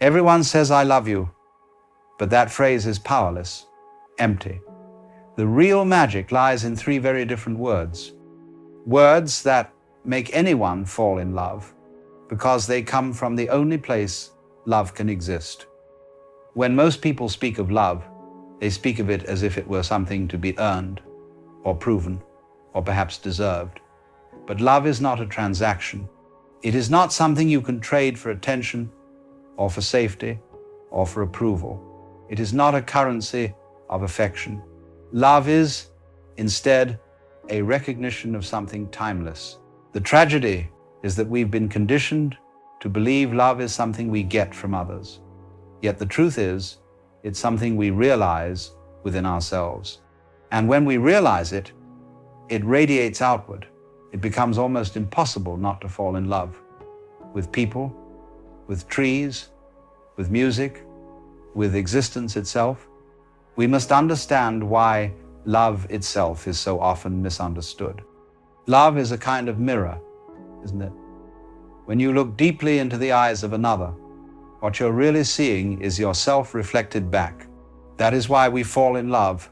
Everyone says, "I love you," but that phrase is powerless, empty. The real magic lies in three very different words. Words that make anyone fall in love because they come from the only place love can exist. When most people speak of love, they speak of it as if it were something to be earned or proven or perhaps deserved. But love is not a transaction. It is not something you can trade for attention or for safety or for approval. It is not a currency of affection. Love is, instead, a recognition of something timeless. The tragedy is that we've been conditioned to believe love is something we get from others. Yet the truth is, it's something we realize within ourselves. And when we realize it, it radiates outward. It becomes almost impossible not to fall in love with people, with trees, with music, with existence itself. We must understand why love itself is so often misunderstood. Love is a kind of mirror, isn't it? When you look deeply into the eyes of another, what you're really seeing is yourself reflected back. That is why we fall in love,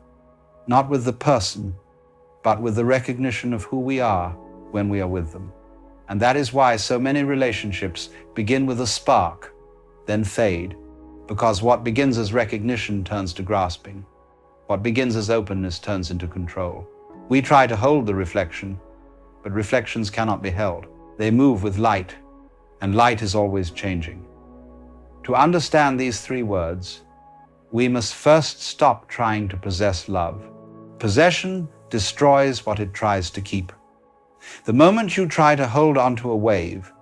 not with the person, but with the recognition of who we are when we are with them. And that is why so many relationships begin with a spark, then fade, because what begins as recognition turns to grasping. What begins as openness turns into control. We try to hold the reflection, but reflections cannot be held. They move with light, and light is always changing. To understand these three words, we must first stop trying to possess love. Possession destroys what it tries to keep. The moment you try to hold onto a wave,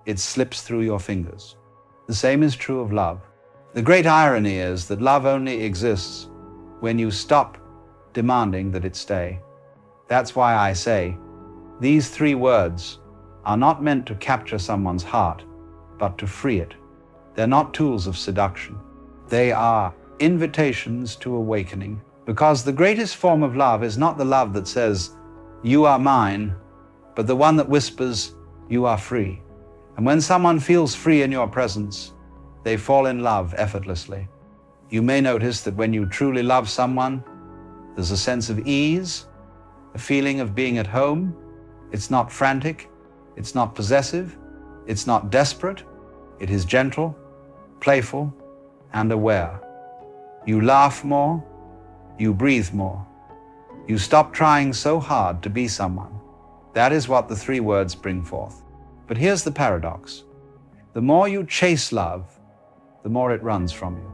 it slips through your fingers. The same is true of love. The great irony is that love only exists when you stop demanding that it stay. That's why I say, these three words are not meant to capture someone's heart, but to free it. They're not tools of seduction. They are invitations to awakening. Because the greatest form of love is not the love that says, "You are mine," but the one that whispers, "You are free." And when someone feels free in your presence, they fall in love effortlessly. You may notice that when you truly love someone, there's a sense of ease, a feeling of being at home. It's not frantic, it's not possessive, it's not desperate. It is gentle, playful, and aware. You laugh more, you breathe more. You stop trying so hard to be someone. That is what the three words bring forth. But here's the paradox. The more you chase love, the more it runs from you.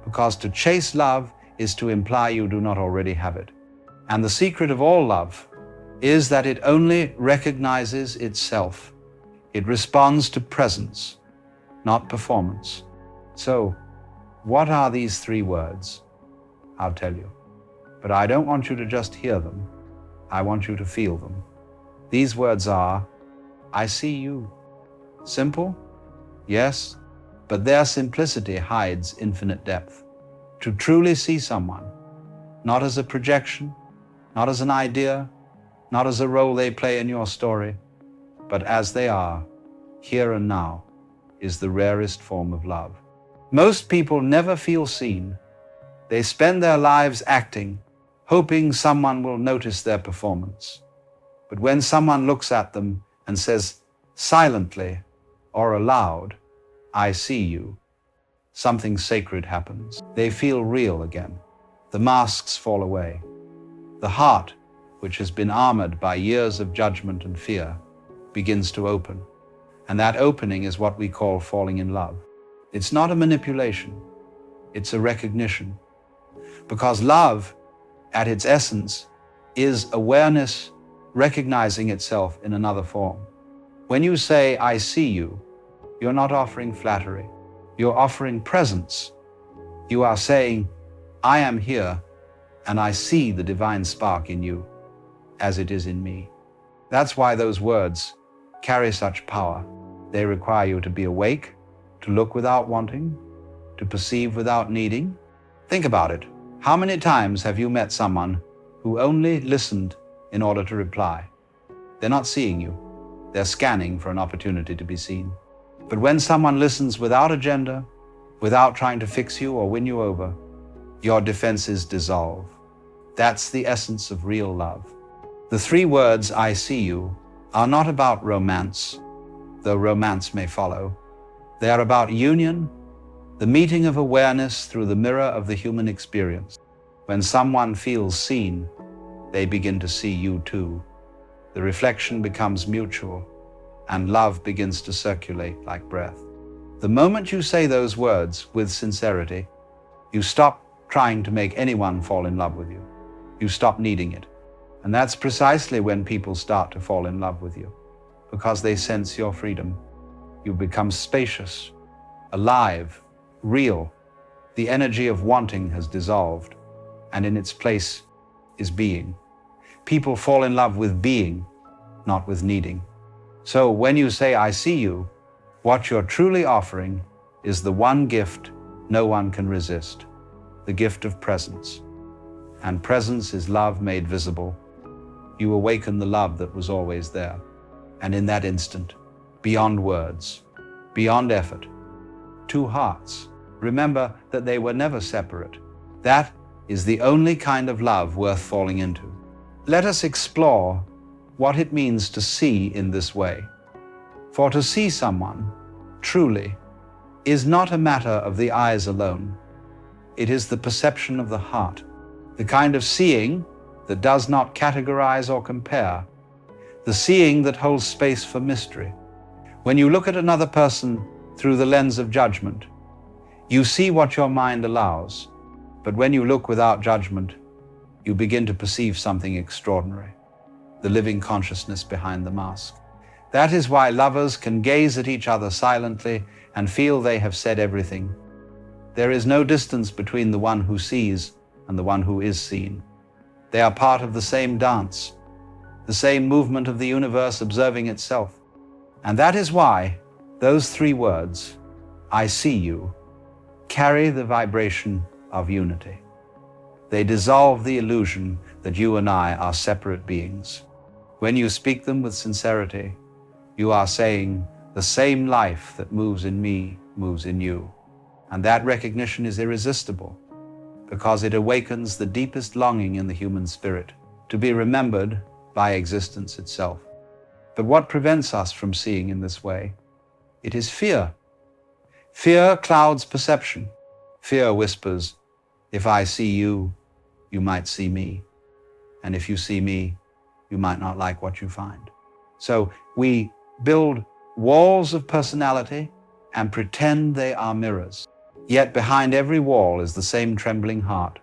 Because to chase love is to imply you do not already have it. And the secret of all love is that it only recognizes itself. It responds to presence, not performance. So, what are these three words? I'll tell you. But I don't want you to just hear them. I want you to feel them. These words are, I see you. Simple? Yes, but their simplicity hides infinite depth. To truly see someone, not as a projection, not as an idea, not as a role they play in your story, but as they are, here and now, is the rarest form of love. Most people never feel seen. They spend their lives acting, hoping someone will notice their performance. But when someone looks at them and says silently or aloud, "I see you," something sacred happens. They feel real again. The masks fall away. The heart, which has been armored by years of judgment and fear, begins to open. And that opening is what we call falling in love. It's not a manipulation. It's a recognition. Because love, at its essence, is awareness recognizing itself in another form. When you say, "I see you," you're not offering flattery. You're offering presence. You are saying, "I am here, and I see the divine spark in you, as it is in me." That's why those words carry such power. They require you to be awake, to look without wanting, to perceive without needing. Think about it. How many times have you met someone who only listened in order to reply? They're not seeing you. They're scanning for an opportunity to be seen. But when someone listens without agenda, without trying to fix you or win you over, your defenses dissolve. That's the essence of real love. The 3 words, I see you, are not about romance, though romance may follow. They are about union, the meeting of awareness through the mirror of the human experience. When someone feels seen, they begin to see you too. The reflection becomes mutual, and love begins to circulate like breath. The moment you say those words with sincerity, you stop trying to make anyone fall in love with you. You stop needing it. And that's precisely when people start to fall in love with you, because they sense your freedom. You become spacious, alive, real. The energy of wanting has dissolved, and in its place is being. People fall in love with being, not with needing. So when you say, I see you, what you're truly offering is the one gift no one can resist, the gift of presence. And presence is love made visible. You awaken the love that was always there. And in that instant, beyond words, beyond effort, 2 hearts remember that they were never separate. That is the only kind of love worth falling into. Let us explore what it means to see in this way. For to see someone, truly, is not a matter of the eyes alone. It is the perception of the heart, the kind of seeing that does not categorize or compare, the seeing that holds space for mystery. When you look at another person through the lens of judgment, you see what your mind allows. But when you look without judgment, you begin to perceive something extraordinary, the living consciousness behind the mask. That is why lovers can gaze at each other silently and feel they have said everything. There is no distance between the one who sees and the one who is seen. They are part of the same dance, the same movement of the universe observing itself. And that is why those 3 words, I see you, carry the vibration of unity. They dissolve the illusion that you and I are separate beings. When you speak them with sincerity, you are saying, the same life that moves in me moves in you. And that recognition is irresistible, because it awakens the deepest longing in the human spirit to be remembered by existence itself. But what prevents us from seeing in this way? It is fear. Fear clouds perception. Fear whispers, if I see you, you might see me. And if you see me, you might not like what you find. So we build walls of personality and pretend they are mirrors. Yet behind every wall is the same trembling heart,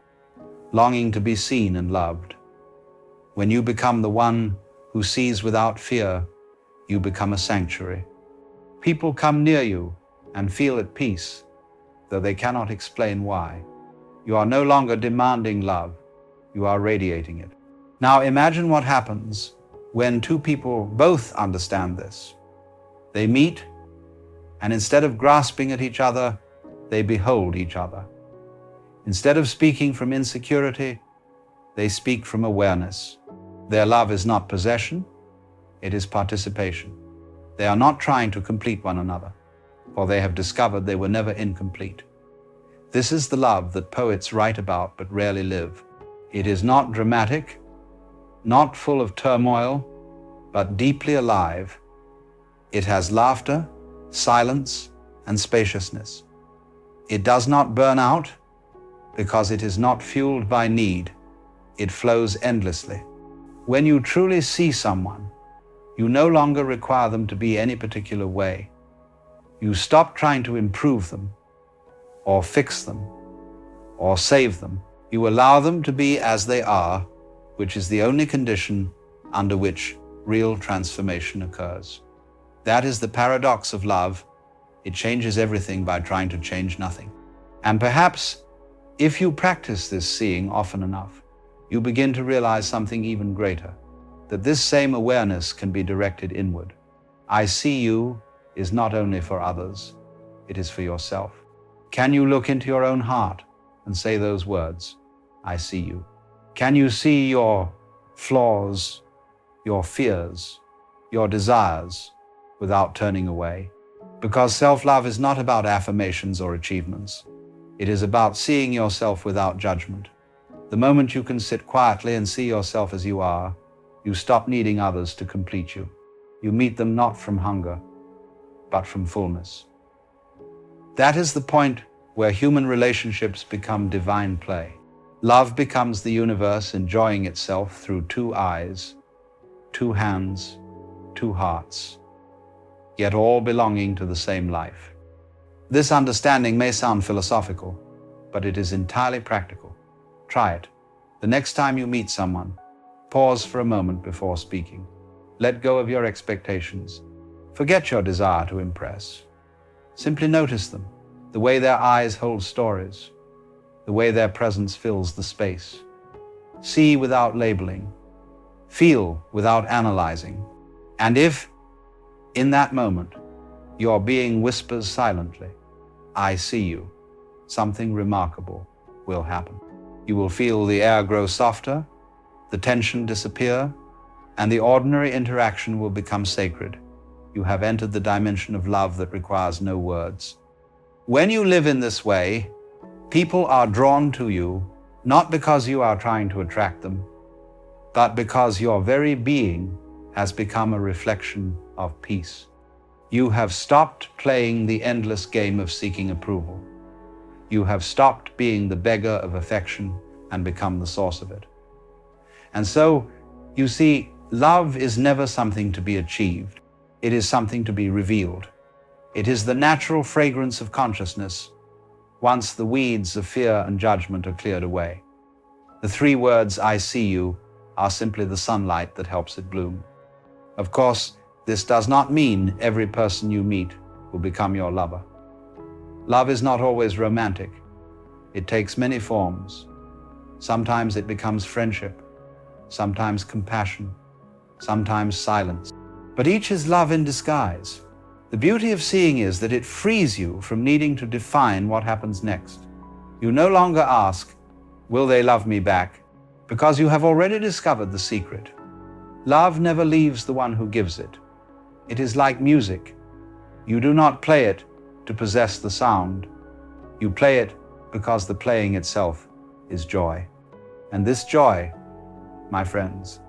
longing to be seen and loved. When you become the one who sees without fear, you become a sanctuary. People come near you and feel at peace, though they cannot explain why. You are no longer demanding love, you are radiating it. Now imagine what happens when 2 people both understand this. They meet, and instead of grasping at each other, they behold each other. Instead of speaking from insecurity, they speak from awareness. Their love is not possession, it is participation. They are not trying to complete one another, for they have discovered they were never incomplete. This is the love that poets write about but rarely live. It is not dramatic, not full of turmoil, but deeply alive. It has laughter, silence, and spaciousness. It does not burn out because it is not fueled by need. It flows endlessly. When you truly see someone, you no longer require them to be any particular way. You stop trying to improve them, or fix them, or save them. You allow them to be as they are, which is the only condition under which real transformation occurs. That is the paradox of love. It changes everything by trying to change nothing. And perhaps, if you practice this seeing often enough, you begin to realize something even greater, that this same awareness can be directed inward. I see you is not only for others, it is for yourself. Can you look into your own heart and say those words, I see you? Can you see your flaws, your fears, your desires without turning away? Because self-love is not about affirmations or achievements. It is about seeing yourself without judgment. The moment you can sit quietly and see yourself as you are, you stop needing others to complete you. You meet them not from hunger, but from fullness. That is the point where human relationships become divine play. Love becomes the universe enjoying itself through two eyes, two hands, two hearts, yet all belonging to the same life. This understanding may sound philosophical, but it is entirely practical. Try it. The next time you meet someone, pause for a moment before speaking. Let go of your expectations. Forget your desire to impress. Simply notice them, the way their eyes hold stories, the way their presence fills the space. See without labeling. Feel without analyzing. And if, in that moment, your being whispers silently, "I see you," something remarkable will happen. You will feel the air grow softer, the tension disappear, and the ordinary interaction will become sacred. You have entered the dimension of love that requires no words. When you live in this way, people are drawn to you, not because you are trying to attract them, but because your very being has become a reflection of peace. You have stopped playing the endless game of seeking approval. You have stopped being the beggar of affection and become the source of it. And so, you see, love is never something to be achieved. It is something to be revealed. It is the natural fragrance of consciousness once the weeds of fear and judgment are cleared away. The three words, "I see you," are simply the sunlight that helps it bloom. Of course, this does not mean every person you meet will become your lover. Love is not always romantic. It takes many forms. Sometimes it becomes friendship, sometimes compassion, sometimes silence. But each is love in disguise. The beauty of seeing is that it frees you from needing to define what happens next. You no longer ask, "Will they love me back?" because you have already discovered the secret. Love never leaves the one who gives it. It is like music. You do not play it to possess the sound. You play it because the playing itself is joy. And this joy, my friends,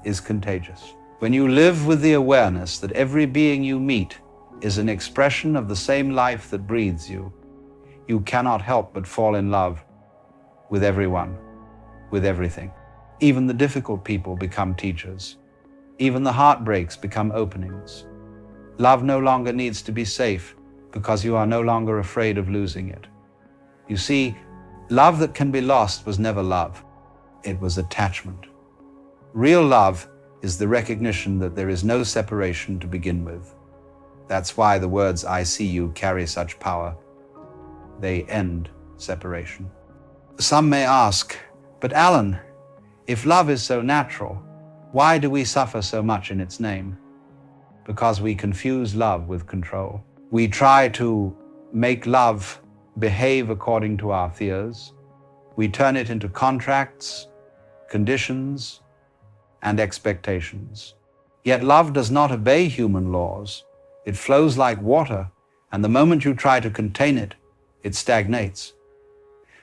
is contagious. When you live with the awareness that every being you meet is an expression of the same life that breathes you, you cannot help but fall in love with everyone, with everything. Even the difficult people become teachers. Even the heartbreaks become openings. Love no longer needs to be safe because you are no longer afraid of losing it. You see, love that can be lost was never love. It was attachment. Real love is the recognition that there is no separation to begin with. That's why the words "I see you" carry such power. They end separation. Some may ask, "But Alan, if love is so natural, why do we suffer so much in its name?" Because we confuse love with control. We try to make love behave according to our fears. We turn it into contracts, conditions, and expectations. Yet love does not obey human laws. It flows like water, and the moment you try to contain it, it stagnates.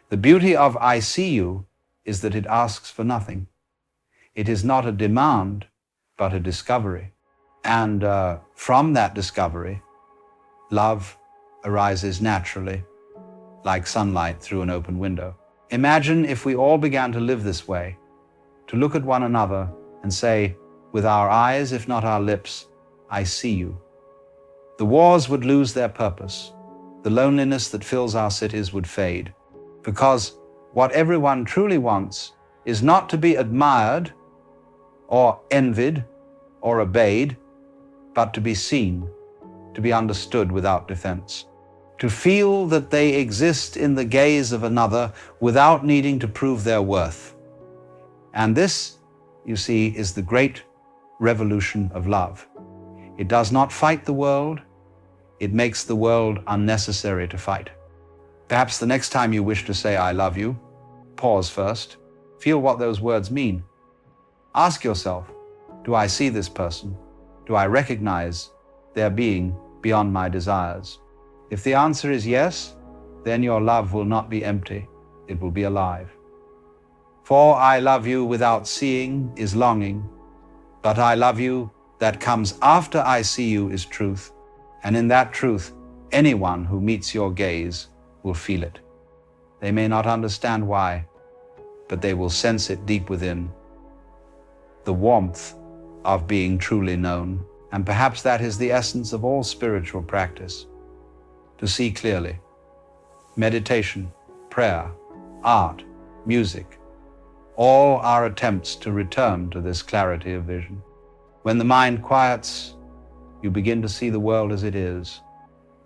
The beauty of "I see you" is that it asks for nothing. It is not a demand, but a discovery. And from that discovery, love arises naturally, like sunlight through an open window. Imagine if we all began to live this way, to look at one another and say, with our eyes, if not our lips, "I see you." The wars would lose their purpose. The loneliness that fills our cities would fade. Because what everyone truly wants is not to be admired or envied or obeyed, but to be seen, to be understood without defense, to feel that they exist in the gaze of another without needing to prove their worth. And this, you see, is the great revolution of love. It does not fight the world. It makes the world unnecessary to fight. Perhaps the next time you wish to say "I love you," pause first. Feel what those words mean. Ask yourself, do I see this person? Do I recognize their being beyond my desires? If the answer is yes, then your love will not be empty, it will be alive. For I love you without seeing is longing, but I love you that comes after I see you is truth, and in that truth, anyone who meets your gaze will feel it. They may not understand why, but they will sense it deep within. The warmth of being truly known, and perhaps that is the essence of all spiritual practice. To see clearly. Meditation, prayer, art, music, all are attempts to return to this clarity of vision. When the mind quiets, you begin to see the world as it is,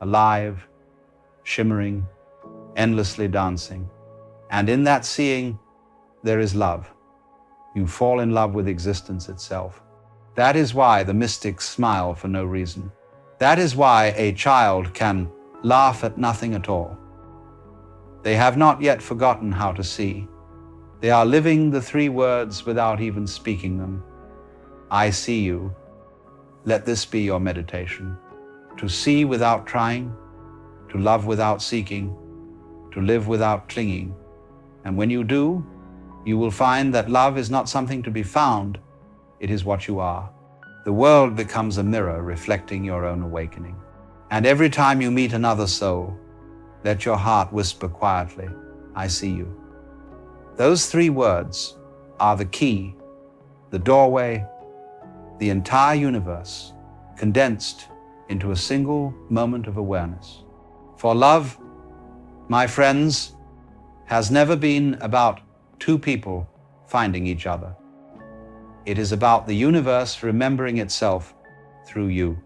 alive, shimmering, endlessly dancing. And in that seeing, there is love. You fall in love with existence itself. That is why the mystics smile for no reason. That is why a child can laugh at nothing at all. They have not yet forgotten how to see. They are living the three words without even speaking them. I see you. Let this be your meditation. To see without trying, to love without seeking, to live without clinging. And when you do, you will find that love is not something to be found, it is what you are. The world becomes a mirror reflecting your own awakening. And every time you meet another soul, let your heart whisper quietly, I see you. Those three words are the key, the doorway, the entire universe condensed into a single moment of awareness. For love, my friends, has never been about two people finding each other. It is about the universe remembering itself through you.